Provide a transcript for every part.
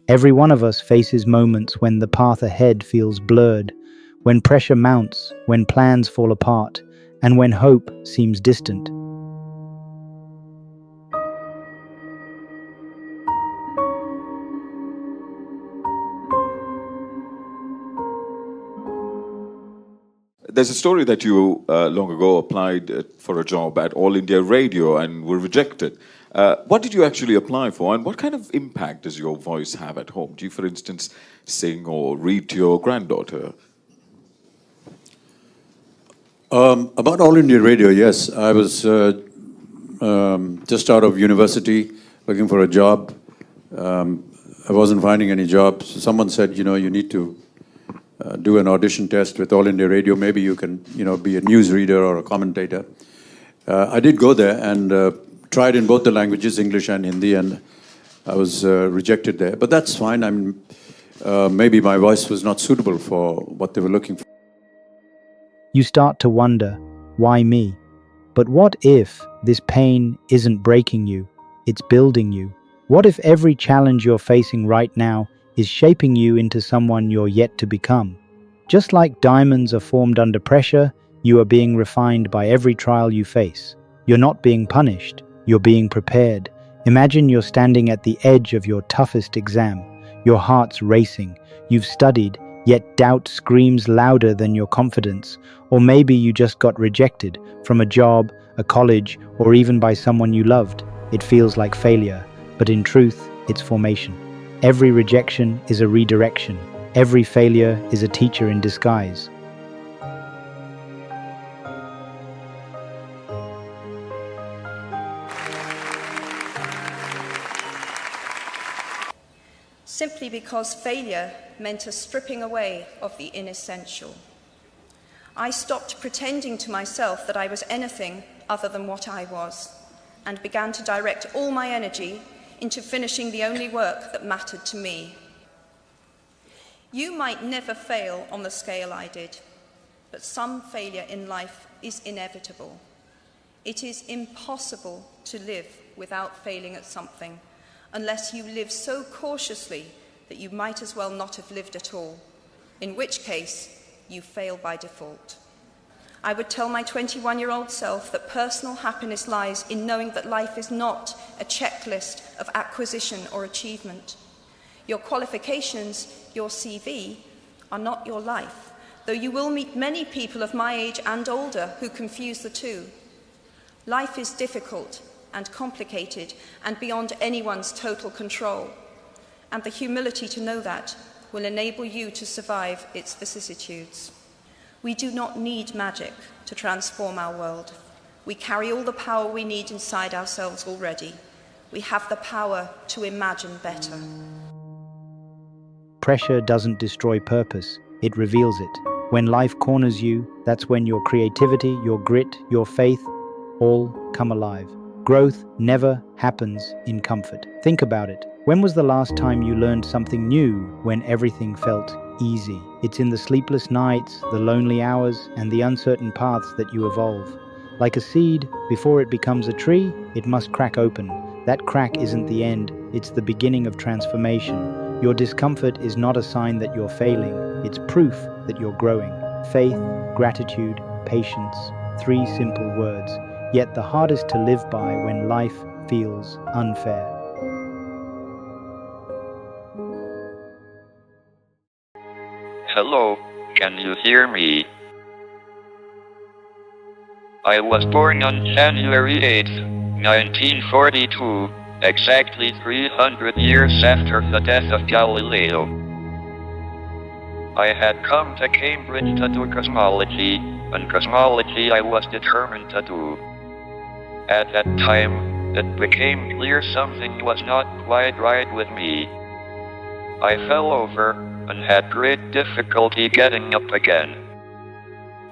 Every one of us faces moments when the path ahead feels blurred, when pressure mounts, when plans fall apart, and when hope seems distant. There's a story that you long ago applied for a job at All India Radio and were rejected. What did you actually apply for, and what kind of impact does your voice have at home? Do you, for instance, sing or read to your granddaughter? About All India Radio, yes. I was just out of university looking for a job. I wasn't finding any jobs. So someone said, you need to do an audition test with All India Radio. Maybe you can, be a newsreader or a commentator. I did go there and tried in both the languages, English and Hindi, and I was rejected there. But that's fine. Maybe my voice was not suitable for what they were looking for. You start to wonder, why me? But what if this pain isn't breaking you, it's building you? What if every challenge you're facing right now is shaping you into someone you're yet to become? Just like diamonds are formed under pressure, you are being refined by every trial you face. You're not being punished, you're being prepared. Imagine you're standing at the edge of your toughest exam. Your heart's racing. You've studied, yet doubt screams louder than your confidence. Or maybe you just got rejected from a job, a college, or even by someone you loved. It feels like failure, but in truth, it's formation. Every rejection is a redirection. Every failure is a teacher in disguise. Simply because failure meant a stripping away of the inessential. I stopped pretending to myself that I was anything other than what I was, and began to direct all my energy into finishing the only work that mattered to me. You might never fail on the scale I did, but some failure in life is inevitable. It is impossible to live without failing at something, unless you live so cautiously that you might as well not have lived at all, in which case you fail by default. I would tell my 21-year-old self that personal happiness lies in knowing that life is not a checklist of acquisition or achievement. Your qualifications, your CV, are not your life, though you will meet many people of my age and older who confuse the two. Life is difficult and complicated and beyond anyone's total control, and the humility to know that will enable you to survive its vicissitudes. We do not need magic to transform our world. We carry all the power we need inside ourselves already. We have the power to imagine better. Pressure doesn't destroy purpose, it reveals it. When life corners you, that's when your creativity, your grit, your faith, all come alive. Growth never happens in comfort. Think about it. When was the last time you learned something new when everything felt easy? It's in the sleepless nights, the lonely hours, and the uncertain paths that you evolve. Like a seed, before it becomes a tree, it must crack open. That crack isn't the end, it's the beginning of transformation. Your discomfort is not a sign that you're failing, it's proof that you're growing. Faith, gratitude, patience, 3 simple words, yet the hardest to live by when life feels unfair. Hello, can you hear me? I was born on January 8th, 1942, exactly 300 years after the death of Galileo. I had come to Cambridge to do cosmology, and cosmology I was determined to do. At that time, it became clear something was not quite right with me. I fell over and had great difficulty getting up again.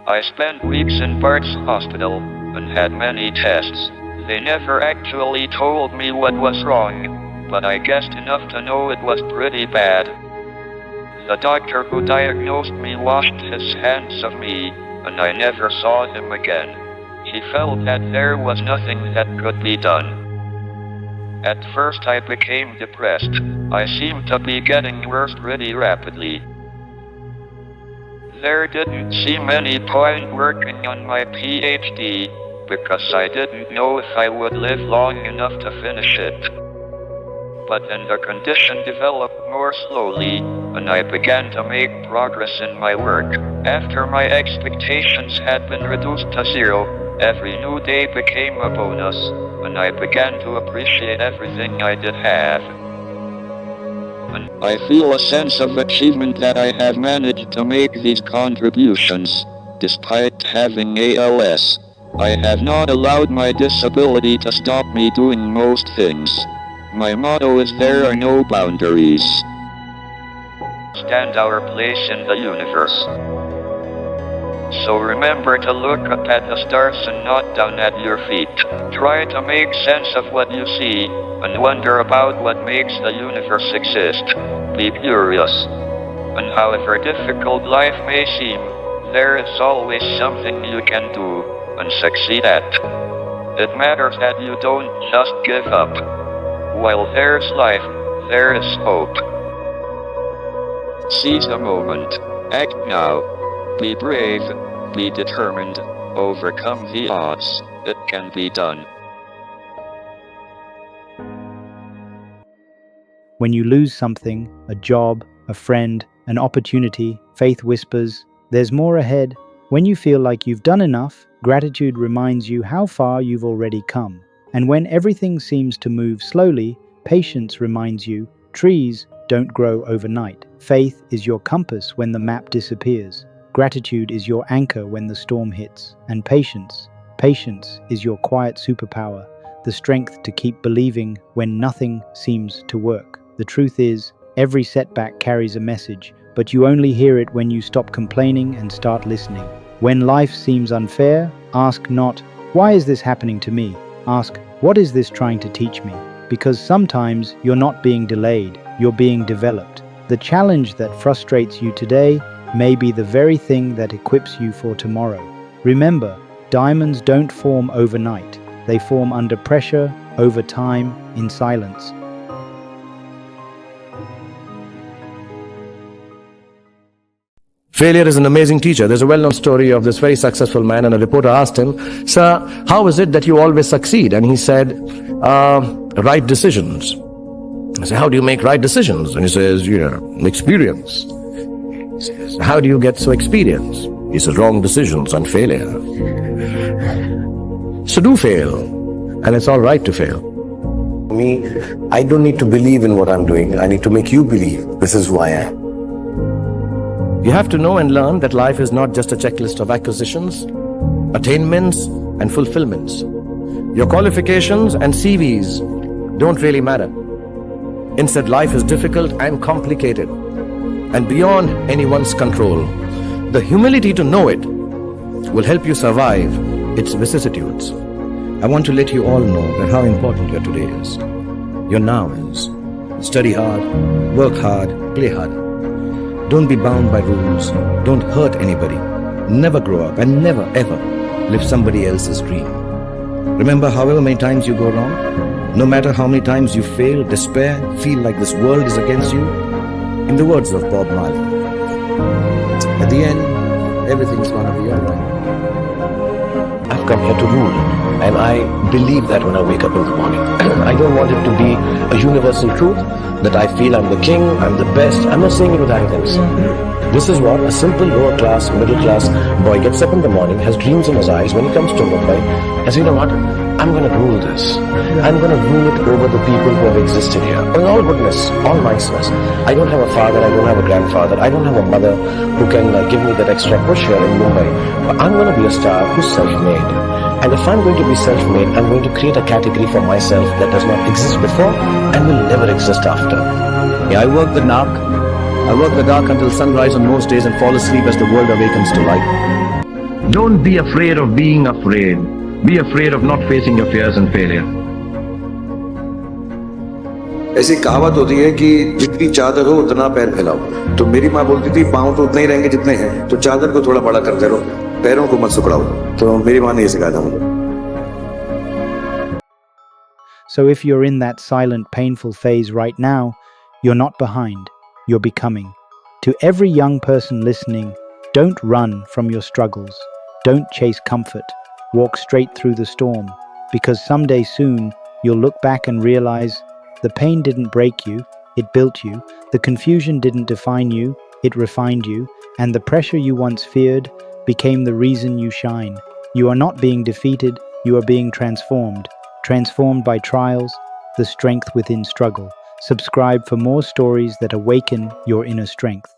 I spent weeks in Bart's hospital and had many tests. They never actually told me what was wrong, but I guessed enough to know it was pretty bad. The doctor who diagnosed me washed his hands of me, and I never saw him again. He felt that there was nothing that could be done. At first I became depressed. I seemed to be getting worse pretty rapidly. There didn't seem any point working on my PhD, because I didn't know if I would live long enough to finish it. But then the condition developed more slowly, and I began to make progress in my work. After my expectations had been reduced to zero, every new day became a bonus, and I began to appreciate everything I did have. And I feel a sense of achievement that I have managed to make these contributions, despite having ALS. I have not allowed my disability to stop me doing most things. My motto is there are no boundaries. Stand our place in the universe. So remember to look up at the stars and not down at your feet. Try to make sense of what you see, and wonder about what makes the universe exist. Be curious. And however difficult life may seem, there is always something you can do, and succeed at. It matters that you don't just give up. While there's life, there is hope. Seize the moment. Act now. Be brave. Be determined. Overcome the odds. It can be done. When you lose something, a job, a friend, an opportunity, faith whispers, there's more ahead. When you feel like you've done enough, gratitude reminds you how far you've already come. And when everything seems to move slowly, patience reminds you, trees don't grow overnight. Faith is your compass when the map disappears. Gratitude is your anchor when the storm hits. And patience is your quiet superpower, the strength to keep believing when nothing seems to work. The truth is, every setback carries a message, but you only hear it when you stop complaining and start listening. When life seems unfair, ask not, why is this happening to me? Ask, what is this trying to teach me? Because sometimes you're not being delayed, you're being developed. The challenge that frustrates you today may be the very thing that equips you for tomorrow. Remember, diamonds don't form overnight. They form under pressure, over time, in silence. Failure is an amazing teacher. There's a well-known story of this very successful man, and a reporter asked him, "Sir, how is it that you always succeed?" And he said, right decisions. I said, "How do you make right decisions?" And he says, experience. He says, "How do you get so experienced?" He says, "Wrong decisions and failure." So do fail, and it's all right to fail. Me, I don't need to believe in what I'm doing. I need to make you believe this is who I am. You have to know and learn that life is not just a checklist of acquisitions, attainments, and fulfillments. Your qualifications and CVs don't really matter. Instead, life is difficult and complicated and beyond anyone's control. The humility to know it will help you survive its vicissitudes. I want to let you all know that how important your today is. Your now is. Study hard, work hard, play hard. Don't be bound by rules. Don't hurt anybody. Never grow up and never ever live somebody else's dream. Remember, however many times you go wrong, no matter how many times you fail, despair, feel like this world is against you, in the words of Bob Marley, at the end, everything's gonna be alright. I've come here to rule, and I believe that when I wake up in the morning. I don't want it to be a universal truth that I feel I'm the king, I'm the best. I'm not saying it with arrogance. This is what a simple lower class, middle class boy gets up in the morning, has dreams in his eyes when he comes to Mumbai, and says, "You know what? I'm going to rule this. I'm going to rule it over the people who have existed here. In all goodness, all niceness. I don't have a father, I don't have a grandfather, I don't have a mother who can give me that extra push here in Mumbai. But I'm going to be a star who's self-made. And if I'm going to be self-made, I'm going to create a category for myself that does not exist before and will never exist after." I work the dark. I work the dark until sunrise on most days and fall asleep as the world awakens to light. Don't be afraid of being afraid. Be afraid of not facing your fears and failure. ऐसी कहावत होती है कि जितनी चादर हो उतना पैर फैलाओ। तो मेरी माँ बोलती थी पाँव तो उतने ही रहेंगे जितने हैं, तो चादर को थोड़ा बड़ा करते रहो, पैरों को मत सुकड़ाओ। तो मेरी माँ ने ये सिखाया था मुझे। So if you're in that silent, painful phase right now, you're not behind, you're becoming. To every young person listening, don't run from your struggles. Don't chase comfort. Walk straight through the storm, because someday soon you'll look back and realize the pain didn't break you, it built you. The confusion didn't define you, it refined you. And the pressure you once feared became the reason you shine. You are not being defeated, you are being transformed. Transformed by trials, the strength within struggle. Subscribe for more stories that awaken your inner strength.